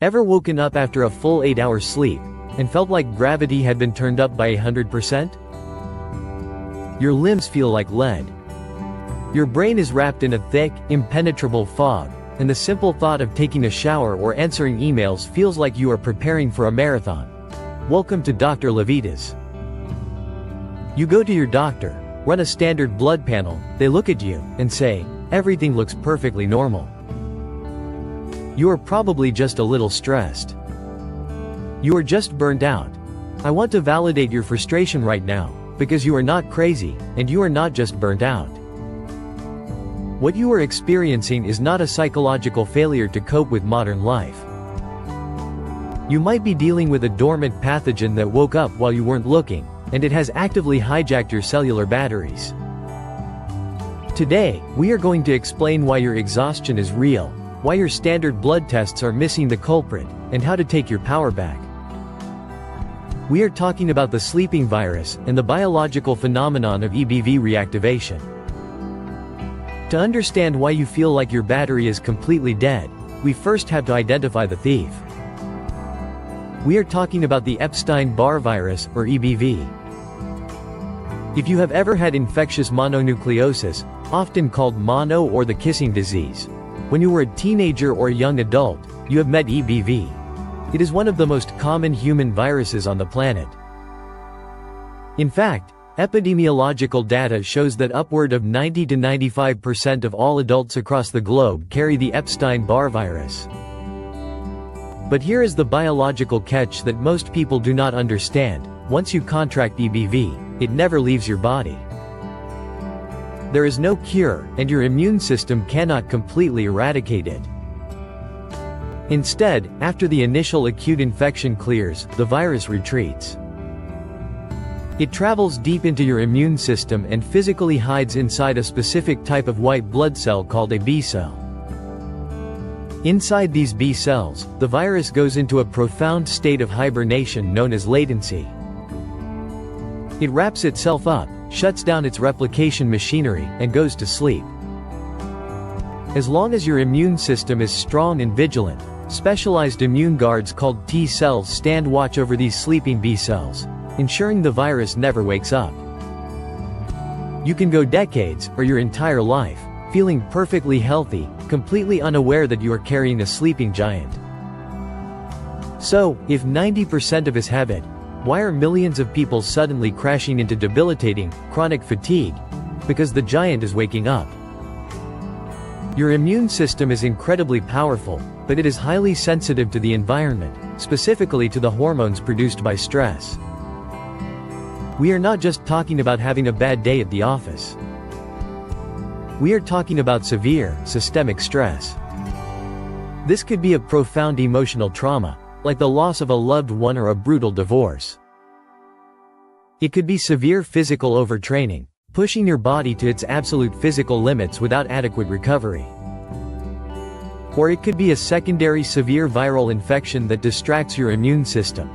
Ever woken up after a full 8-hour sleep, and felt like gravity had been turned up by 100%? Your limbs feel like lead. Your brain is wrapped in a thick, impenetrable fog, and the simple thought of taking a shower or answering emails feels like you are preparing for a marathon. Welcome to Dr. Levitas. You go to your doctor, run a standard blood panel, they look at you, and say, everything looks perfectly normal. You are probably just a little stressed. You are just burnt out. I want to validate your frustration right now, because you are not crazy, and you are not just burnt out. What you are experiencing is not a psychological failure to cope with modern life. You might be dealing with a dormant pathogen that woke up while you weren't looking, and it has actively hijacked your cellular batteries. Today, we are going to explain why your exhaustion is real, why your standard blood tests are missing the culprit, and how to take your power back. We are talking about the sleeping virus and the biological phenomenon of EBV reactivation. To understand why you feel like your battery is completely dead, we first have to identify the thief. We are talking about the Epstein-Barr Virus, or EBV. If you have ever had infectious mononucleosis, often called mono or the kissing disease, when you were a teenager or a young adult, you have met EBV. It is one of the most common human viruses on the planet. In fact, epidemiological data shows that upward of 90 to 95% of all adults across the globe carry the Epstein-Barr virus. But here is the biological catch that most people do not understand: once you contract EBV, it never leaves your body. There is no cure, and your immune system cannot completely eradicate it. Instead, after the initial acute infection clears, the virus retreats. It travels deep into your immune system and physically hides inside a specific type of white blood cell called a B cell. Inside these B cells, the virus goes into a profound state of hibernation known as latency. It wraps itself up, shuts down its replication machinery, and goes to sleep. As long as your immune system is strong and vigilant, specialized immune guards called T cells stand watch over these sleeping B cells, ensuring the virus never wakes up. You can go decades, or your entire life, feeling perfectly healthy, completely unaware that you are carrying a sleeping giant. So, if 90% of us have it, why are millions of people suddenly crashing into debilitating, chronic fatigue? Because the giant is waking up. Your immune system is incredibly powerful, but it is highly sensitive to the environment, specifically to the hormones produced by stress. We are not just talking about having a bad day at the office. We are talking about severe, systemic stress. This could be a profound emotional trauma, like the loss of a loved one or a brutal divorce. It could be severe physical overtraining, pushing your body to its absolute physical limits without adequate recovery. Or it could be a secondary severe viral infection that distracts your immune system.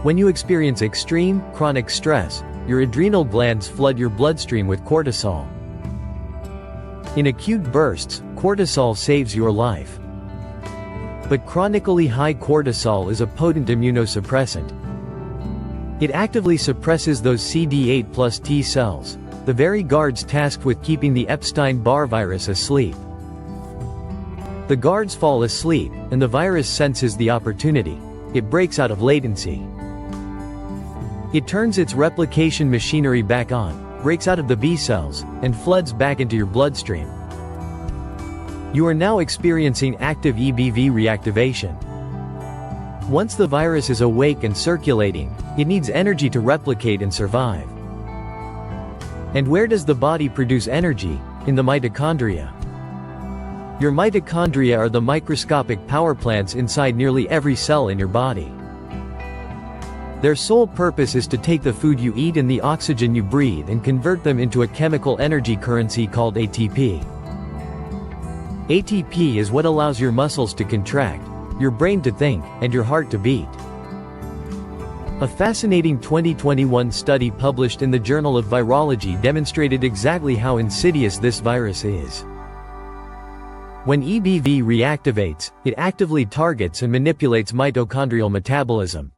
When you experience extreme, chronic stress, your adrenal glands flood your bloodstream with cortisol. In acute bursts, cortisol saves your life. But chronically high cortisol is a potent immunosuppressant. It actively suppresses those CD8 plus T cells, the very guards tasked with keeping the Epstein-Barr virus asleep. The guards fall asleep, and the virus senses the opportunity. It breaks out of latency. It turns its replication machinery back on, breaks out of the B cells, and floods back into your bloodstream. You are now experiencing active EBV reactivation. Once the virus is awake and circulating, it needs energy to replicate and survive. And where does the body produce energy? In the mitochondria. Your mitochondria are the microscopic power plants inside nearly every cell in your body. Their sole purpose is to take the food you eat and the oxygen you breathe and convert them into a chemical energy currency called ATP. ATP is what allows your muscles to contract, your brain to think, and your heart to beat. A fascinating 2021 study published in the Journal of Virology demonstrated exactly how insidious this virus is. When EBV reactivates, it actively targets and manipulates mitochondrial metabolism.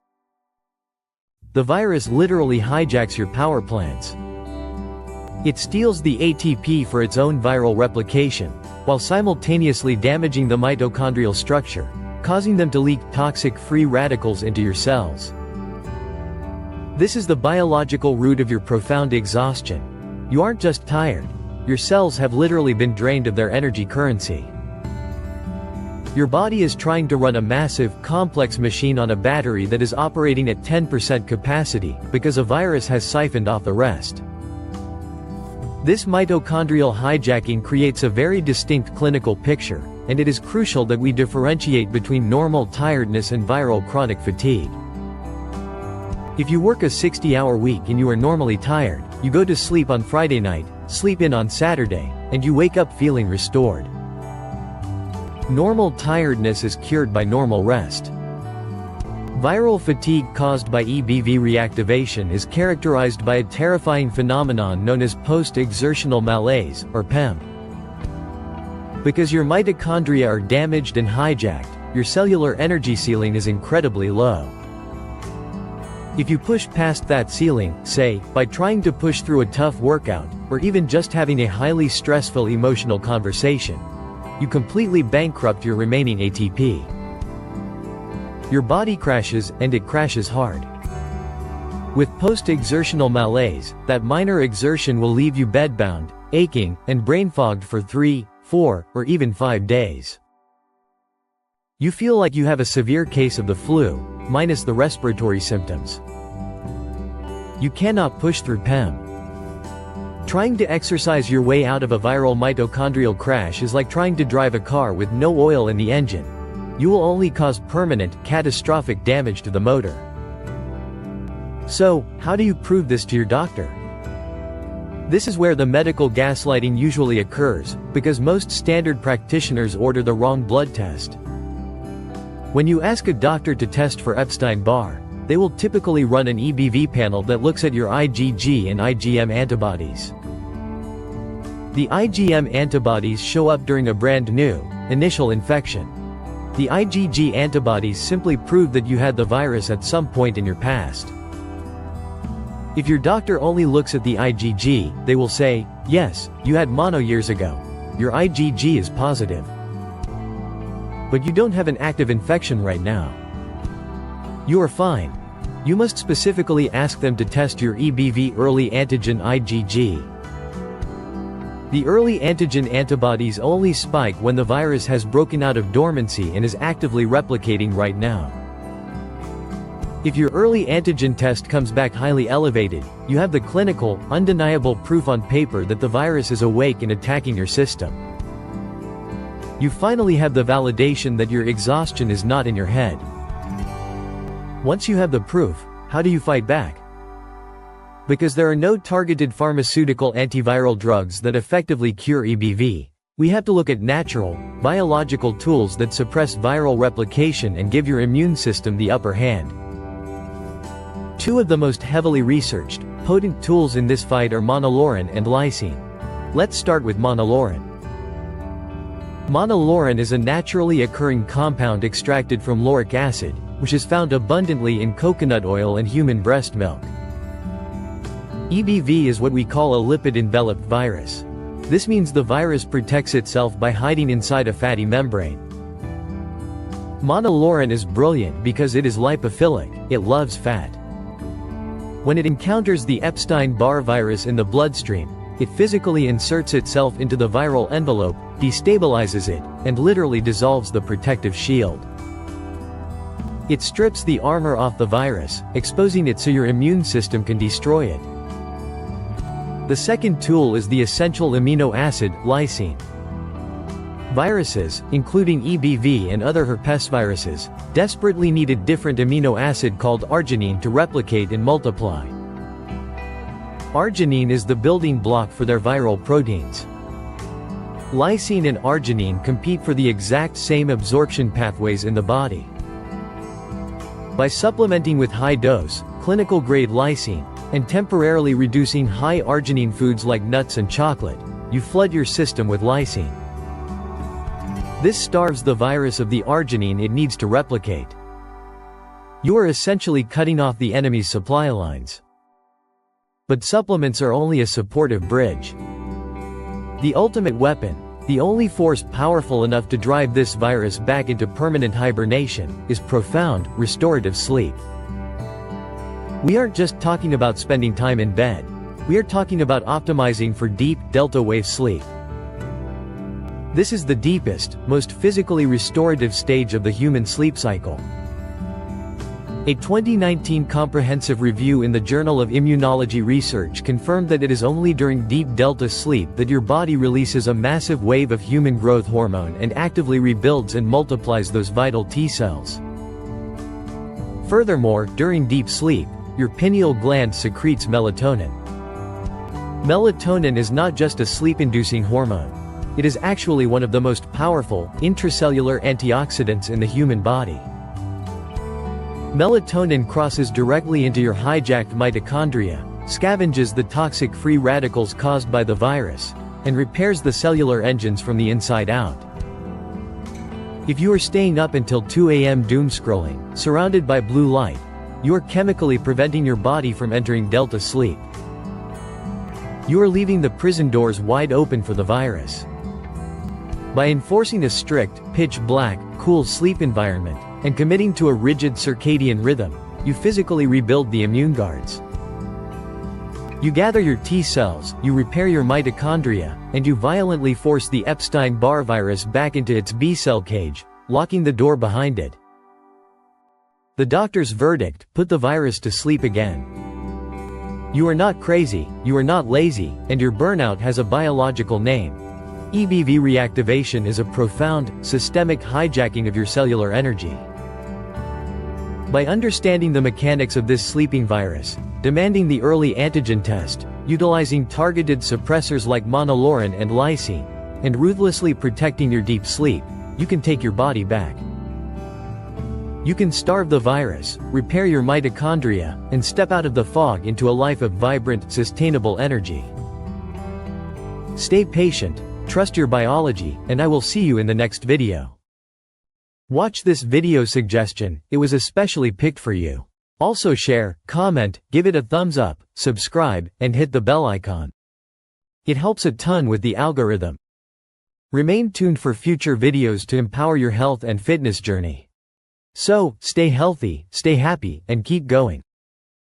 The virus literally hijacks your power plants. It steals the ATP for its own viral replication, while simultaneously damaging the mitochondrial structure, causing them to leak toxic free radicals into your cells. This is the biological root of your profound exhaustion. You aren't just tired. Your cells have literally been drained of their energy currency. Your body is trying to run a massive, complex machine on a battery that is operating at 10% capacity, because a virus has siphoned off the rest. This mitochondrial hijacking creates a very distinct clinical picture, and it is crucial that we differentiate between normal tiredness and viral chronic fatigue. If you work a 60-hour week and you are normally tired, you go to sleep on Friday night, sleep in on Saturday, and you wake up feeling restored. Normal tiredness is cured by normal rest. Viral fatigue caused by EBV reactivation is characterized by a terrifying phenomenon known as post-exertional malaise, or PEM. Because your mitochondria are damaged and hijacked, your cellular energy ceiling is incredibly low. If you push past that ceiling, say, by trying to push through a tough workout, or even just having a highly stressful emotional conversation, you completely bankrupt your remaining ATP. Your body crashes, and it crashes hard. With post-exertional malaise, that minor exertion will leave you bedbound, aching, and brain-fogged for 3, 4, or even 5 days. You feel like you have a severe case of the flu, minus the respiratory symptoms. You cannot push through PEM. Trying to exercise your way out of a viral mitochondrial crash is like trying to drive a car with no oil in the engine. You will only cause permanent, catastrophic damage to the motor. So, how do you prove this to your doctor? This is where the medical gaslighting usually occurs, because most standard practitioners order the wrong blood test. When you ask a doctor to test for Epstein-Barr, they will typically run an EBV panel that looks at your IgG and IgM antibodies. The IgM antibodies show up during a brand new, initial infection. The IgG antibodies simply prove that you had the virus at some point in your past. If your doctor only looks at the IgG, they will say, yes, you had mono years ago. Your IgG is positive. But you don't have an active infection right now. You are fine. You must specifically ask them to test your EBV early antigen IgG. The early antigen antibodies only spike when the virus has broken out of dormancy and is actively replicating right now. If your early antigen test comes back highly elevated, you have the clinical, undeniable proof on paper that the virus is awake and attacking your system. You finally have the validation that your exhaustion is not in your head. Once you have the proof, how do you fight back? Because there are no targeted pharmaceutical antiviral drugs that effectively cure EBV, we have to look at natural, biological tools that suppress viral replication and give your immune system the upper hand. Two of the most heavily researched, potent tools in this fight are monolaurin and lysine. Let's start with monolaurin. Monolaurin is a naturally occurring compound extracted from lauric acid, which is found abundantly in coconut oil and human breast milk. EBV is what we call a lipid-enveloped virus. This means the virus protects itself by hiding inside a fatty membrane. Monolaurin is brilliant because it is lipophilic, it loves fat. When it encounters the Epstein-Barr virus in the bloodstream, it physically inserts itself into the viral envelope, destabilizes it, and literally dissolves the protective shield. It strips the armor off the virus, exposing it so your immune system can destroy it. The second tool is the essential amino acid, lysine. Viruses, including EBV and other herpesviruses, desperately need a different amino acid called arginine to replicate and multiply. Arginine is the building block for their viral proteins. Lysine and arginine compete for the exact same absorption pathways in the body. By supplementing with high-dose, clinical-grade lysine, and temporarily reducing high arginine foods like nuts and chocolate, you flood your system with lysine. This starves the virus of the arginine it needs to replicate. You are essentially cutting off the enemy's supply lines. But supplements are only a supportive bridge. The ultimate weapon, the only force powerful enough to drive this virus back into permanent hibernation, is profound, restorative sleep. We aren't just talking about spending time in bed. We are talking about optimizing for deep, delta wave sleep. This is the deepest, most physically restorative stage of the human sleep cycle. A 2019 comprehensive review in the Journal of Immunology Research confirmed that it is only during deep delta sleep that your body releases a massive wave of human growth hormone and actively rebuilds and multiplies those vital T cells. Furthermore, during deep sleep, your pineal gland secretes melatonin. Melatonin is not just a sleep-inducing hormone. It is actually one of the most powerful, intracellular antioxidants in the human body. Melatonin crosses directly into your hijacked mitochondria, scavenges the toxic free radicals caused by the virus, and repairs the cellular engines from the inside out. If you are staying up until 2 a.m. doom-scrolling, surrounded by blue light, you are chemically preventing your body from entering delta sleep. You are leaving the prison doors wide open for the virus. By enforcing a strict, pitch-black, cool sleep environment, and committing to a rigid circadian rhythm, you physically rebuild the immune guards. You gather your T cells, you repair your mitochondria, and you violently force the Epstein-Barr virus back into its B-cell cage, locking the door behind it. The doctor's verdict: put the virus to sleep again. You are not crazy, you are not lazy, and your burnout has a biological name. EBV reactivation is a profound, systemic hijacking of your cellular energy. By understanding the mechanics of this sleeping virus, demanding the early antigen test, utilizing targeted suppressors like monolaurin and lysine, and ruthlessly protecting your deep sleep, you can take your body back. You can starve the virus, repair your mitochondria, and step out of the fog into a life of vibrant, sustainable energy. Stay patient, trust your biology, and I will see you in the next video. Watch this video suggestion, it was especially picked for you. Also share, comment, give it a thumbs up, subscribe, and hit the bell icon. It helps a ton with the algorithm. Remain tuned for future videos to empower your health and fitness journey. So, stay healthy, stay happy, and keep going.